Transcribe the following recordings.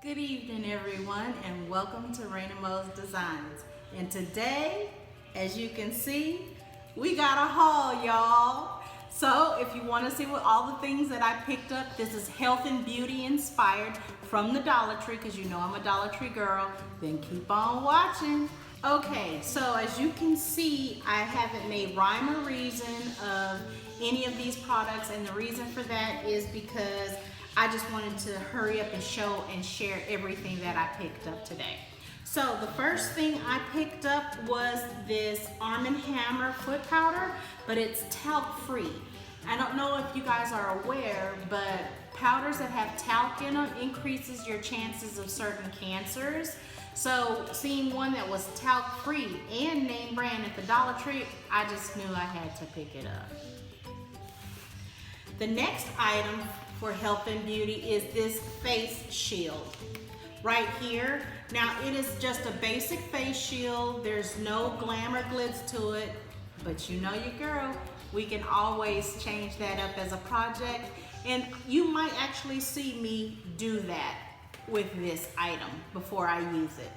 Good evening, everyone, and welcome to Raina Mo's Designs. And today, as you can see, we got a haul, y'all. So if you want to see what all the things that I picked up, this is health and beauty inspired from the Dollar Tree, because you know I'm a Dollar Tree girl. Then keep on watching. Okay, so as you can see, I haven't made rhyme or reason of any of these products, and the reason for that is because I just wanted to hurry up and show and share everything that I picked up today. So the first thing I picked up was this Arm & Hammer foot powder, but it's talc free. I don't know if you guys are aware, but powders that have talc in them increases your chances of certain cancers. So seeing one that was talc free and name brand at the Dollar Tree, I just knew I had to pick it up. The next item for health and beauty is this face shield right here. Now it is just a basic face shield. There's no glamour glitz to it, but you know your girl, we can always change that up as a project, and you might actually see me do that with this item before I use it.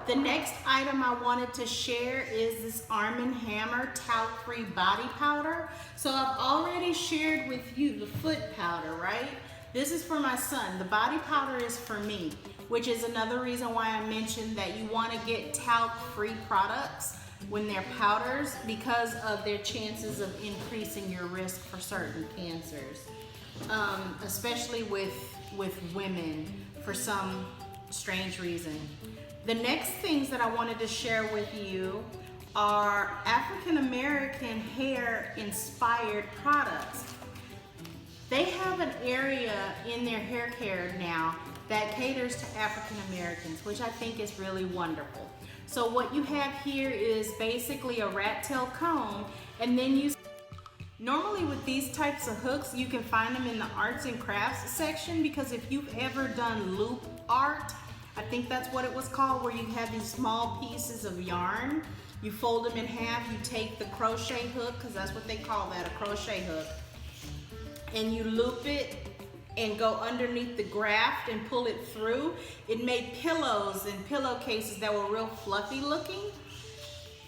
The next item I wanted to share is this Arm & Hammer talc-free body powder. So I've already shared with you the foot powder, right? This is for my son. The body powder is for me, which is another reason why I mentioned that you want to get talc-free products when they're powders, because of their chances of increasing your risk for certain cancers, especially with women for some strange reason. The next things that I wanted to share with you are African American hair inspired products. They have an area in their hair care now that caters to African Americans, which I think is really wonderful. So what you have here is basically a rat tail comb, and then normally with these types of hooks, you can find them in the arts and crafts section, because if you've ever done loop art, I think that's what it was called, where you have these small pieces of yarn, you fold them in half, you take the crochet hook, because that's what they call that, a crochet hook, and you loop it and go underneath the graft and pull it through. It made pillows and pillowcases that were real fluffy looking.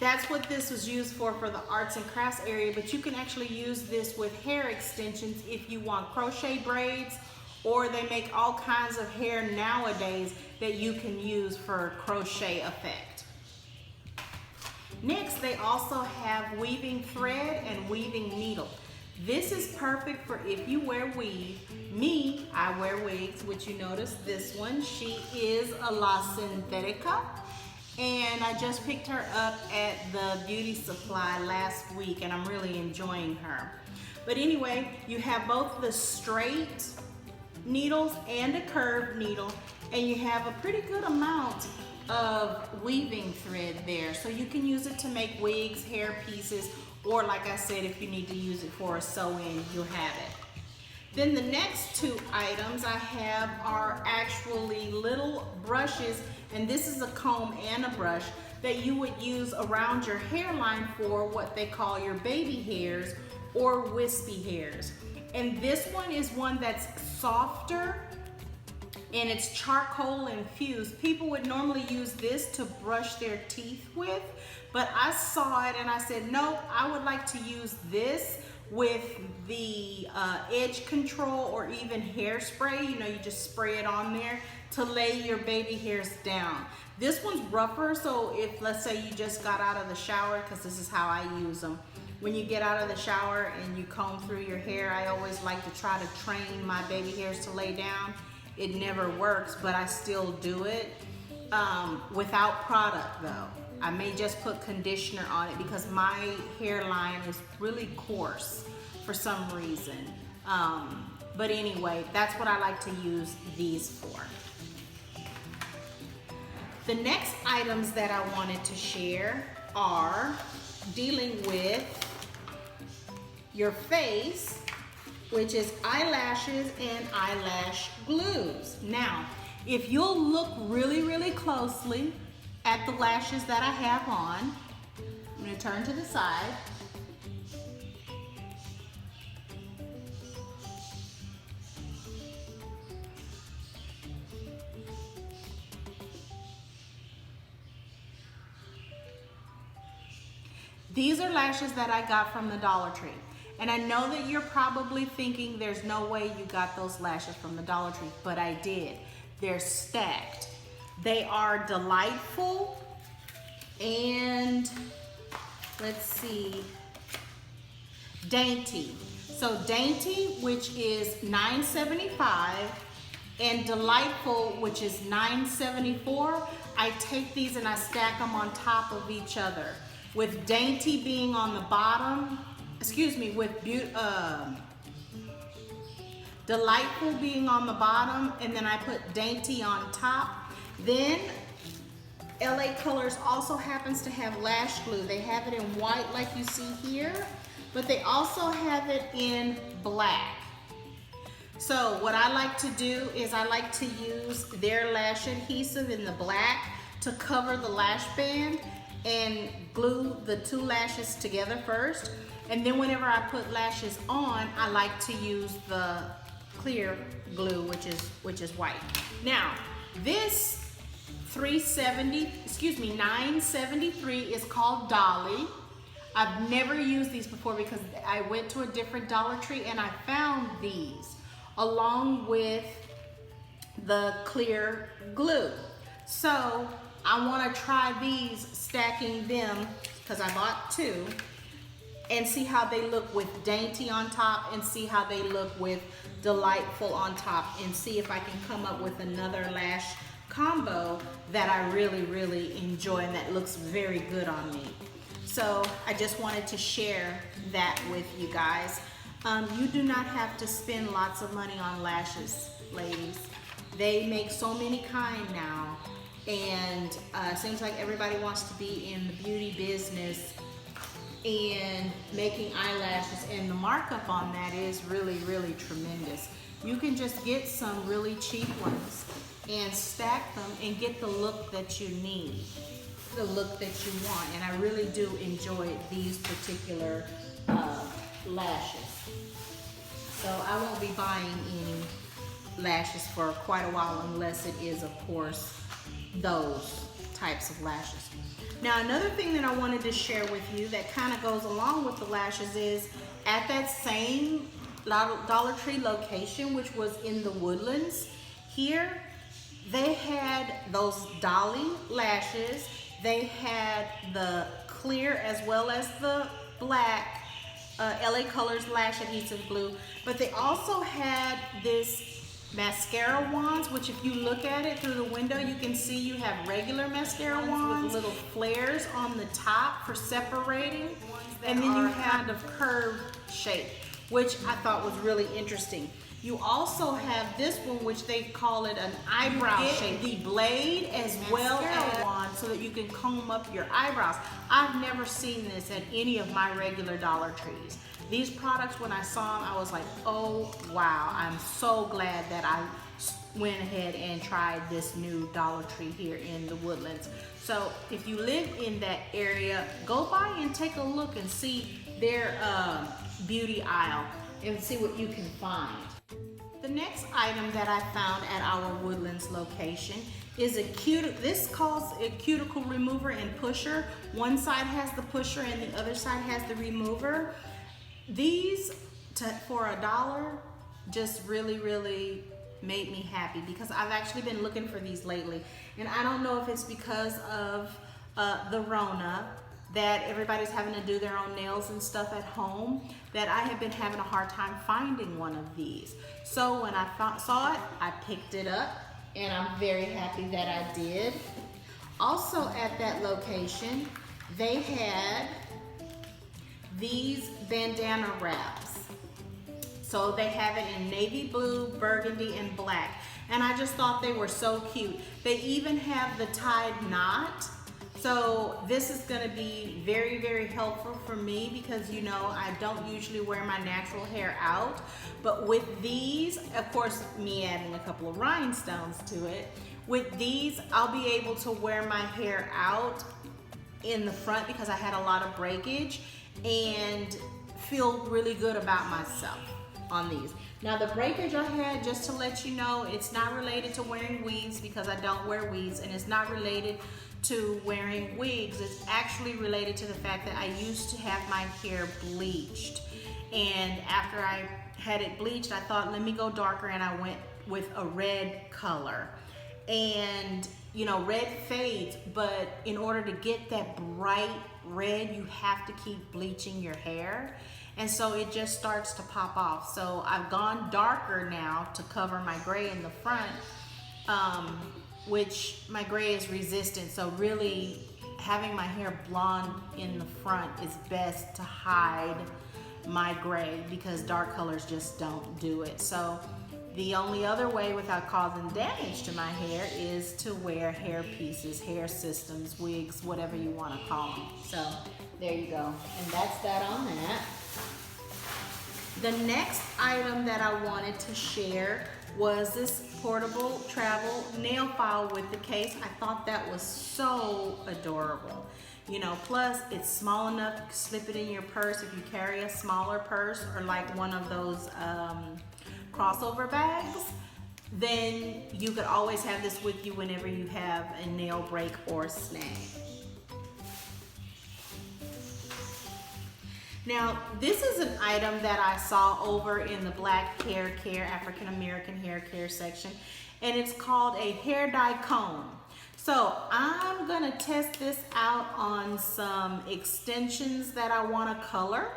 That's what this was used for the arts and crafts area, but you can actually use this with hair extensions if you want crochet braids, or they make all kinds of hair nowadays that you can use for crochet effect. Next, they also have weaving thread and weaving needle. This is perfect for if you wear weave. Me, I wear wigs, which you notice this one, she is a La Sintética, and I just picked her up at the beauty supply last week, and I'm really enjoying her. But anyway, you have both the straight needles and a curved needle, and you have a pretty good amount of weaving thread there, so you can use it to make wigs, hair pieces, or like I said, if you need to use it for a sew-in, you'll have it. Then the next two items I have are actually little brushes, and this is a comb and a brush that you would use around your hairline for what they call your baby hairs or wispy hairs. And this one is one that's softer, and it's charcoal infused. People would normally use this to brush their teeth with, but I saw it and I said, nope, I would like to use this with the edge control or even hairspray. You know, you just spray it on there to lay your baby hairs down. This one's rougher, so if, let's say you just got out of the shower, because this is how I use them. When you get out of the shower and you comb through your hair, I always like to try to train my baby hairs to lay down. It never works, but I still do it. Without product though. I may just put conditioner on it because my hairline is really coarse for some reason. But anyway, that's what I like to use these for. The next items that I wanted to share are dealing with your face, which is eyelashes and eyelash glues. Now, if you'll look really, really closely at the lashes that I have on, I'm going to turn to the side. These are lashes that I got from the Dollar Tree. And I know that you're probably thinking there's no way you got those lashes from the Dollar Tree, but I did. They're stacked. They are delightful, and let's see, dainty. So dainty, which is $9.75, and delightful, which is $9.74. I take these and I stack them on top of each other, with dainty being on the bottom, with delightful being on the bottom, and then I put dainty on top. Then LA Colors also happens to have lash glue. They have it in white like you see here, but they also have it in black. So what I like to do is I like to use their lash adhesive in the black to cover the lash band and glue the two lashes together first. And then whenever I put lashes on, I like to use the clear glue, which is white. Now, this $9.73 is called Dolly. I've never used these before because I went to a different Dollar Tree and I found these along with the clear glue. So I want to try these, stacking them, because I bought two, and see how they look with dainty on top, and see how they look with delightful on top, and see if I can come up with another lash combo that I really, really enjoy and that looks very good on me. So I just wanted to share that with you guys. You do not have to spend lots of money on lashes, ladies. They make so many kind now, and seems like everybody wants to be in the beauty business and making eyelashes, and the markup on that is really, really tremendous. You can just get some really cheap ones and stack them and get the look that you need, the look that you want. And I really do enjoy these particular lashes. So I won't be buying any lashes for quite a while unless it is, of course, those types of lashes. Now, another thing that I wanted to share with you that kind of goes along with the lashes is at that same Dollar Tree location, which was in the Woodlands here, they had those Dolly lashes. They had the clear as well as the black LA Colors lash adhesive glue, but they also had this mascara wands, which if you look at it through the window, you can see you have regular mascara wands with little flares on the top for separating, and then you have a curved shape, which I thought was really interesting. You also have this one, which they call it an eyebrow shape, the blade as well as one, so that you can comb up your eyebrows. I've never seen this at any of my regular Dollar Trees. These products, when I saw them, I was like, oh wow, I'm so glad that I went ahead and tried this new Dollar Tree here in the Woodlands. So if you live in that area, go by and take a look and see their beauty aisle and see what you can find. The next item that I found at our Woodlands location is this calls a cuticle remover and pusher. One side has the pusher and the other side has the remover. These for $1 just really, really made me happy because I've actually been looking for these lately, and I don't know if it's because of the Rona, that everybody's having to do their own nails and stuff at home, that I have been having a hard time finding one of these. So when I saw it, I picked it up, and I'm very happy that I did. Also at that location, they had these bandana wraps. So they have it in navy blue, burgundy, and black. And I just thought they were so cute. They even have the tied knot. So this is gonna be very, very helpful for me because, you know, I don't usually wear my natural hair out. But with these, of course, me adding a couple of rhinestones to it, with these, I'll be able to wear my hair out in the front because I had a lot of breakage and feel really good about myself on these. Now the breakage I had, just to let you know, it's not related to wearing weaves because I don't wear weaves, and it's not related to wearing wigs is actually related to the fact that I used to have my hair bleached. And after I had it bleached, I thought, let me go darker, and I went with a red color. And you know, red fades, but in order to get that bright red, you have to keep bleaching your hair. And so it just starts to pop off. So I've gone darker now to cover my gray in the front, which my gray is resistant. So really having my hair blonde in the front is best to hide my gray, because dark colors just don't do it. So the only other way without causing damage to my hair is to wear hair pieces, hair systems, wigs, whatever you want to call them. So there you go. And that's that on that. The next item that I wanted to share was this portable travel nail file with the case. I thought that was so adorable. You know, plus it's small enough you can slip it in your purse if you carry a smaller purse, or like one of those crossover bags. Then you could always have this with you whenever you have a nail break or snag. Now, this is an item that I saw over in the black hair care, African American hair care section, and it's called a hair dye comb. So I'm gonna test this out on some extensions that I wanna color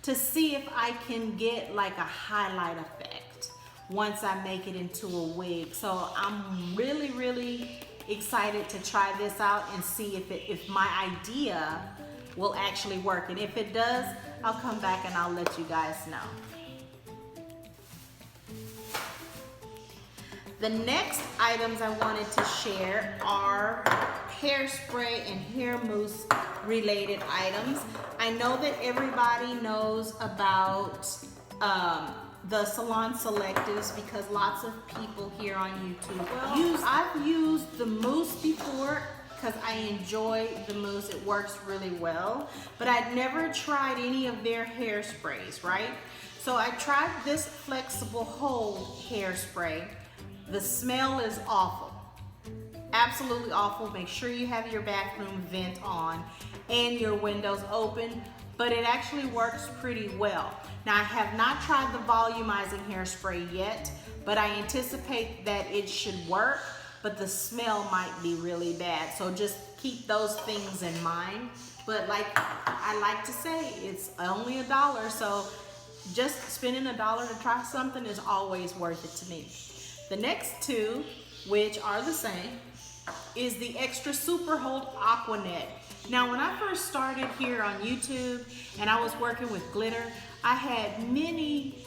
to see if I can get like a highlight effect once I make it into a wig. So I'm really, really excited to try this out and see if my idea will actually work. And if it does, I'll come back and I'll let you guys know. The next items I wanted to share are hairspray and hair mousse related items. I know that everybody knows about the Salon Selectives because lots of people here on YouTube I've used the mousse before because I enjoy the mousse. It works really well, but I'd never tried any of their hairsprays, right? So I tried this flexible hold hairspray. The smell is awful, absolutely awful. Make sure you have your bathroom vent on and your windows open, but it actually works pretty well. Now, I have not tried the volumizing hairspray yet, but I anticipate that it should work, but the smell might be really bad. So just keep those things in mind. But like I like to say, it's only $1, so just spending $1 to try something is always worth it to me. The next two, which are the same, is the Extra Super Hold Aquanet. Now, when I first started here on YouTube and I was working with glitter, I had many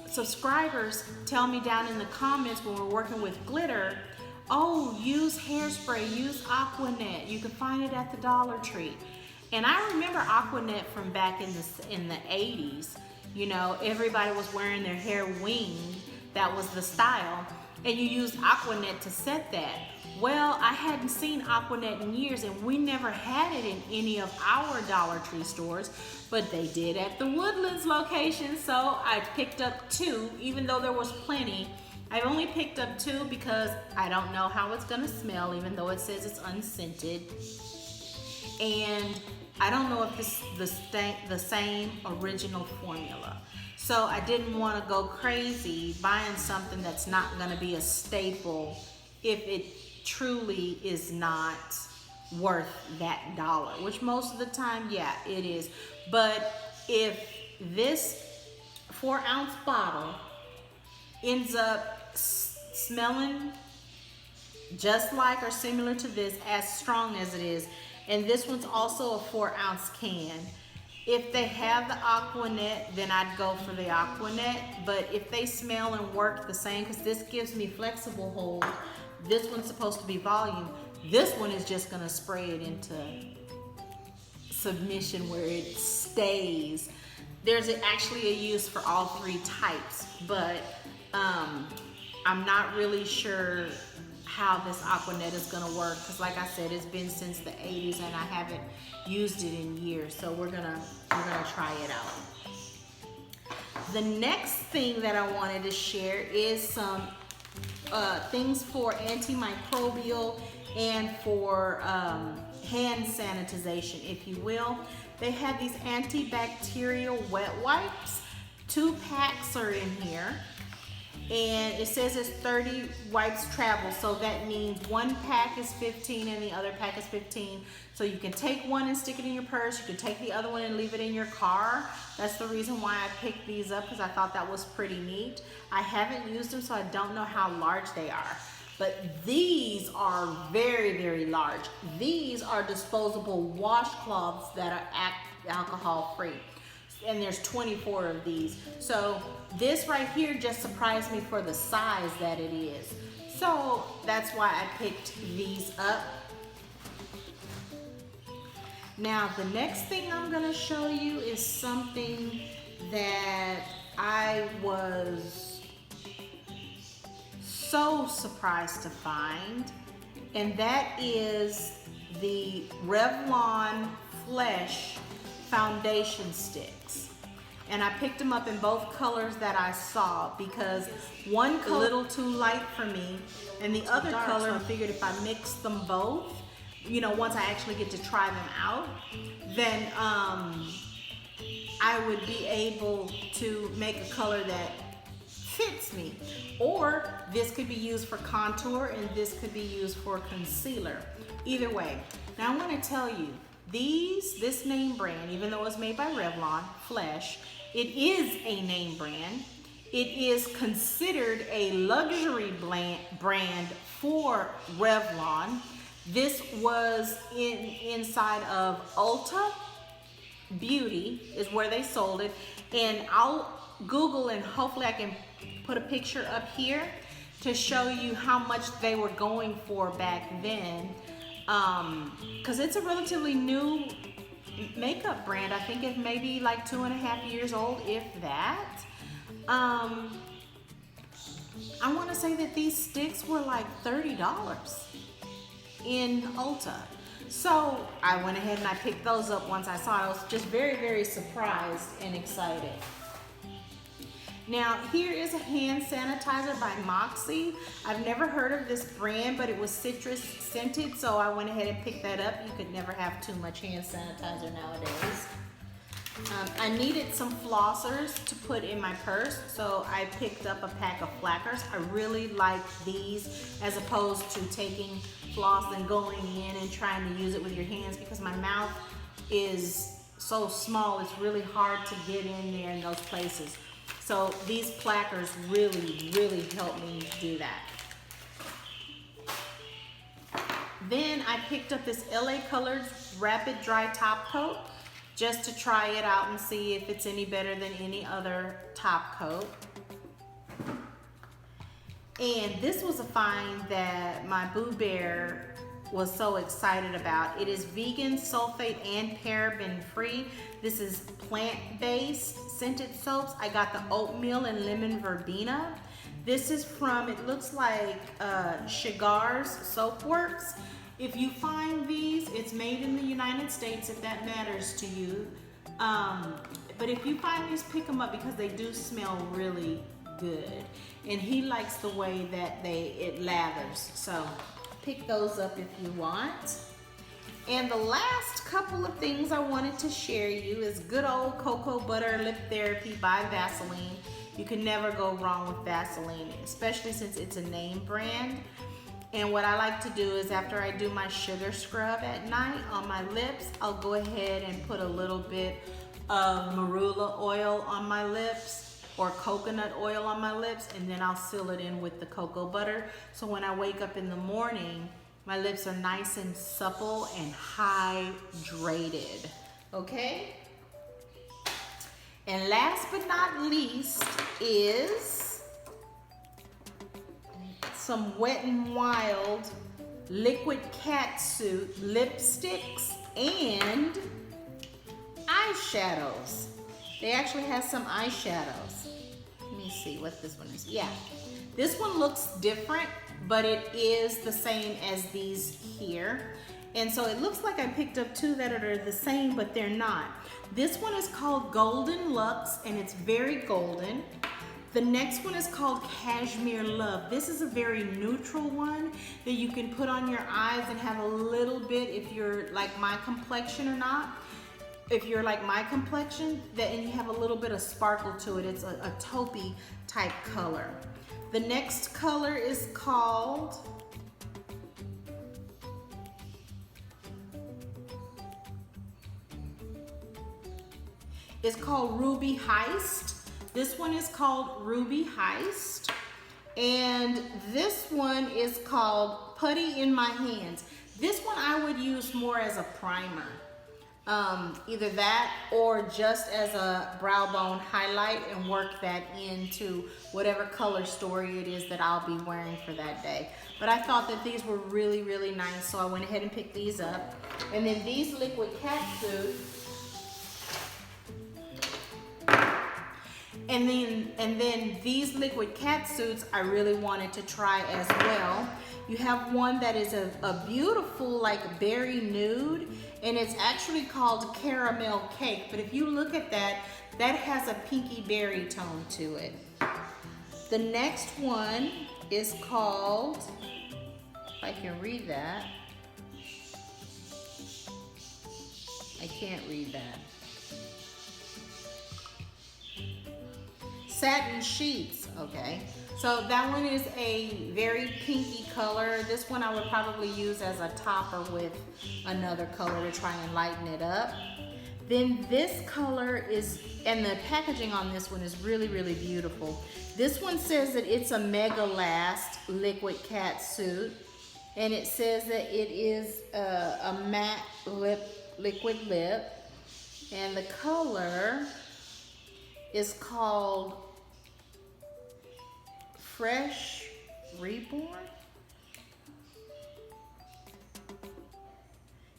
subscribers tell me down in the comments when we're working with glitter, oh, use hairspray, use Aquanet. You can find it at the Dollar Tree. And I remember Aquanet from back in the 80s. You know, everybody was wearing their hair winged. That was the style. And you used Aquanet to set that. Well, I hadn't seen Aquanet in years, and we never had it in any of our Dollar Tree stores, but they did at the Woodlands location, so I picked up 2, even though there was plenty. I only picked up 2 because I don't know how it's gonna smell, even though it says it's unscented. And I don't know if it's the same original formula. So I didn't want to go crazy buying something that's not going to be a staple if it truly is not worth that $1, which most of the time, yeah, it is. But if this 4-ounce bottle ends up smelling just like or similar to this, as strong as it is, and this one's also a 4-ounce can. If they have the Aquanet, then I'd go for the Aquanet. But if they smell and work the same, because this gives me flexible hold, this one's supposed to be volume. This one is just gonna spray it into submission where it stays. There's actually a use for all 3 types, but I'm not really sure how this Aquanet is gonna work, because like I said, it's been since the 80s and I haven't used it in years, so we're gonna try it out. The next thing that I wanted to share is some things for antimicrobial and for hand sanitization, if you will. They have these antibacterial wet wipes. 2 packs are in here. And it says it's 30 wipes travel, so that means 1 pack is 15 and the other pack is 15. So you can take one and stick it in your purse. You can take the other one and leave it in your car. That's the reason why I picked these up, because I thought that was pretty neat. I haven't used them, so I don't know how large they are. But these are very, very large. These are disposable washcloths that are alcohol free. And there's 24 of these. So this right here just surprised me for the size that it is. So that's why I picked these up. Now the next thing I'm gonna show you is something that I was so surprised to find, and that is the Revlon Flesh foundation sticks. And I picked them up in both colors that I saw, because one color a little too light for me, and the other color, I figured if I mixed them both, you know, once I actually get to try them out, then I would be able to make a color that fits me. Or this could be used for contour and this could be used for concealer. Either way. Now I want to tell you, this name brand, even though it's made by Revlon Flesh, it is a name brand. It is considered a luxury brand for Revlon. This was inside of Ulta Beauty is where they sold it. And I'll Google and hopefully I can put a picture up here to show you how much they were going for back then. Because it's a relatively new makeup brand. I think it's maybe like 2.5 years old, if that. I want to say that these sticks were like $30 in Ulta. So I went ahead and I picked those up once I saw it. I was just very, very surprised and excited. Now here is a hand sanitizer by Moxie. I've never heard of this brand, but it was citrus scented, so I went ahead and picked that up. You could never have too much hand sanitizer nowadays. I needed some flossers to put in my purse, so I picked up a pack of Flackers. I really like these as opposed to taking floss and going in and trying to use it with your hands, because my mouth is so small, it's really hard to get in there in those places. So these Flackers really, really help me do that. Then I picked up this LA Colors Rapid Dry Top Coat just to try it out and see if it's any better than any other top coat. And this was a find that my Boo Bear was so excited about. It is vegan, sulfate, and paraben free. This is plant-based scented soaps. I got the oatmeal and lemon verbena. This is from, it looks like Shigar's Soap Works. If you find these, it's made in the United States, if that matters to you. But if you find these, pick them up because they do smell really good. And he likes the way that it lathers. So pick those up if you want. And the last couple of things I wanted to share you is good old Cocoa Butter Lip Therapy by Vaseline. You can never go wrong with Vaseline, especially since it's a name brand. And what I like to do is after I do my sugar scrub at night on my lips, I'll go ahead and put a little bit of marula oil on my lips or coconut oil on my lips, and then I'll seal it in with the cocoa butter. So when I wake up in the morning, my lips are nice and supple and hydrated, okay? And last but not least is some Wet n Wild liquid catsuit lipsticks and eyeshadows. They actually have some eyeshadows. Let me see what this one is. Yeah, this one looks different, but it is the same as these here. And so it looks like I picked up two that are the same, but they're not. This one is called Golden Luxe, and it's very golden. The next one is called Cashmere Love. This is a very neutral one that you can put on your eyes and have a little bit, if you're like my complexion or not. If you're like my complexion, and you have a little bit of sparkle to it. It's a taupey type color. The next color is called Ruby Heist. This one is called Ruby Heist. And this one is called Putty in My Hands. This one I would use more as a primer. Either that or just as a brow bone highlight and work that into whatever color story it is that I'll be wearing for that day. But I thought that these were really, really nice, so I went ahead and picked these up. And then these liquid catsuit. And then these liquid catsuits I really wanted to try as well. You have one that is a beautiful like berry nude, and it's actually called Caramel Cake. But if you look at that, that has a pinky berry tone to it. The next one is called, if I can read that, I can't read that. Satin Sheets, okay. So that one is a very pinky color. This one I would probably use as a topper with another color to try and lighten it up. Then this color is, and the packaging on this one is really, really beautiful. This one says that it's a Mega Last liquid catsuit, and it says that it is a matte liquid lip, and the color is called Fresh Reborn?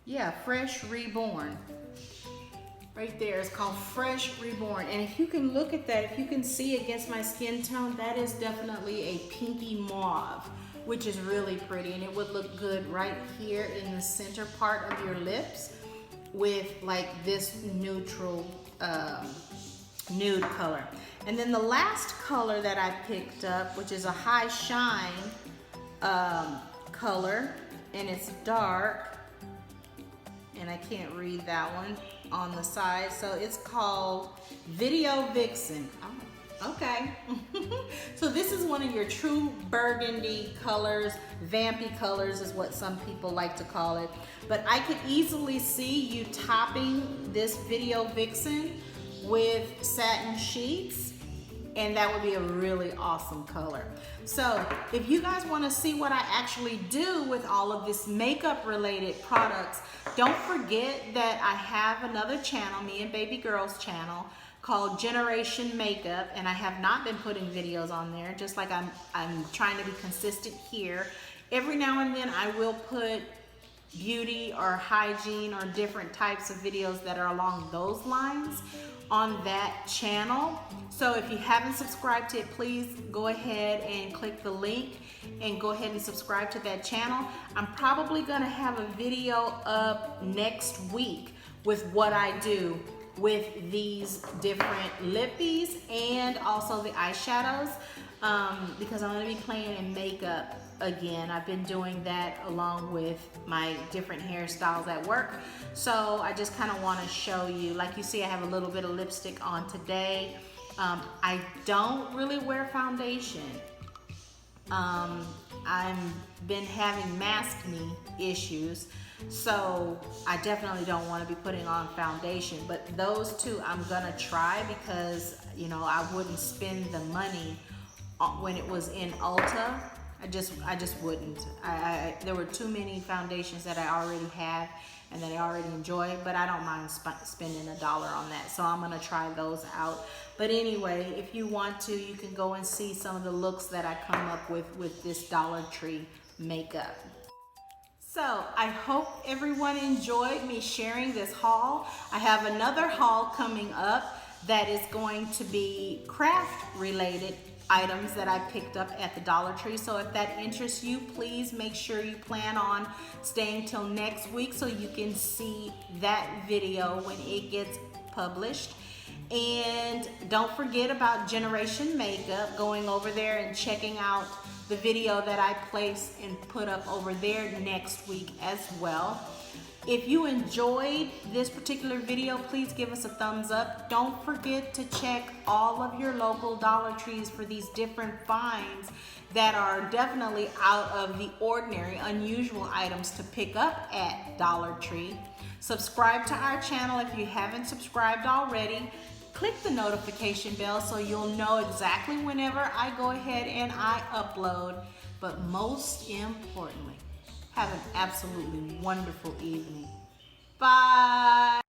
Yeah, Fresh Reborn. Right there, it's called Fresh Reborn. And if you can look at that, if you can see against my skin tone, that is definitely a pinky mauve, which is really pretty. And it would look good right here in the center part of your lips with like this neutral nude color. And then the last color that I picked up, which is a High Shine color, and it's dark, and I can't read that one on the side, so it's called Video Vixen. Oh, okay. So this is one of your true burgundy colors, vampy colors is what some people like to call it. But I could easily see you topping this Video Vixen with satin sheets, and that would be a really awesome color. So if you guys want to see what I actually do with all of this makeup related products, don't forget that I have another channel, me and Baby Girl's channel, called Generation Makeup, and I have not been putting videos on there, just like I'm trying to be consistent here. Every now and then I will put beauty or hygiene or different types of videos that are along those lines on that channel. So if you haven't subscribed to it, please go ahead and click the link and go ahead and subscribe to that channel. I'm probably gonna have a video up next week with what I do with these different lippies and also the eyeshadows, because I'm gonna be playing in makeup again. I've been doing that along with my different hairstyles at work. So I just kind of want to show you, like you see I have a little bit of lipstick on today. I don't really wear foundation. I've been having mask me issues, so I definitely don't want to be putting on foundation, but those two I'm gonna try because, you know, I wouldn't spend the money when it was in Ulta. I just wouldn't. There were too many foundations that I already have and that I already enjoy, but I don't mind spending $1 on that. So I'm gonna try those out. But anyway, if you want to, you can go and see some of the looks that I come up with this Dollar Tree makeup. So I hope everyone enjoyed me sharing this haul. I have another haul coming up that is going to be craft related items that I picked up at the Dollar Tree. So if that interests you, please make sure you plan on staying till next week so you can see that video when it gets published. And don't forget about Generation Makeup, going over there and checking out the video that I placed and put up over there next week as well. If you enjoyed this particular video, please give us a thumbs up. Don't forget to check all of your local Dollar Trees for these different finds that are definitely out of the ordinary, unusual items to pick up at Dollar Tree. Subscribe to our channel if you haven't subscribed already. Click the notification bell so you'll know exactly whenever I go ahead and I upload. But most importantly, have an absolutely wonderful evening. Bye.